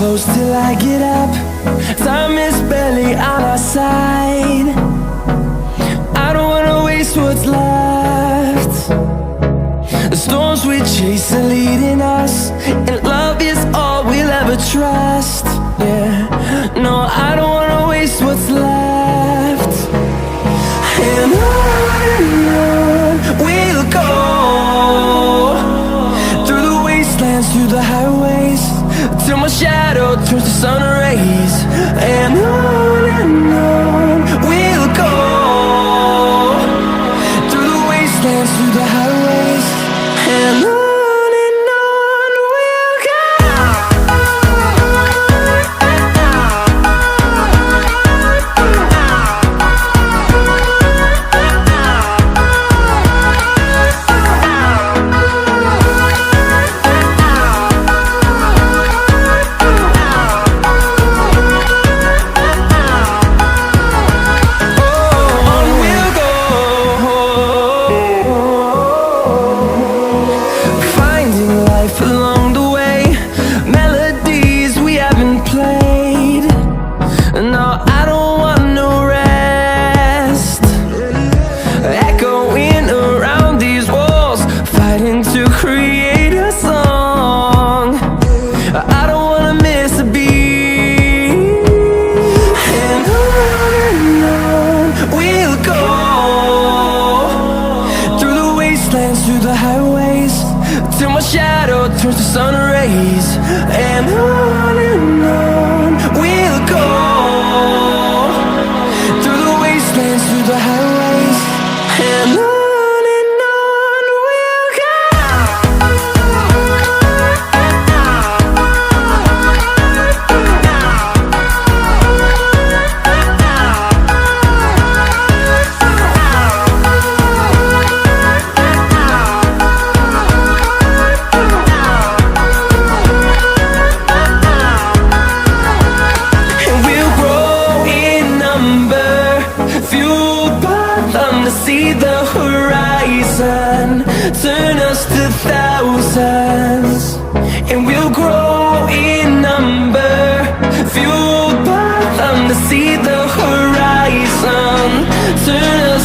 close till I get up. Time is barely on our side. I don't wanna waste what's left. The storms we chase are leading us, and love is all we'll ever trust. Yeah, no, I don't wanna waste what's left. And on we'll go, through the wastelands, through the highways, till my shadow turns to sun rays. And on we'll go, through the wastelands, through the highways, and on we'll go. Turns to sun rays, and on we'll go, through the wastelands, through the highways, and on we'll go. See the horizon, turn us to thousands, and we'll grow in number, fueled by them to see the horizon, turn us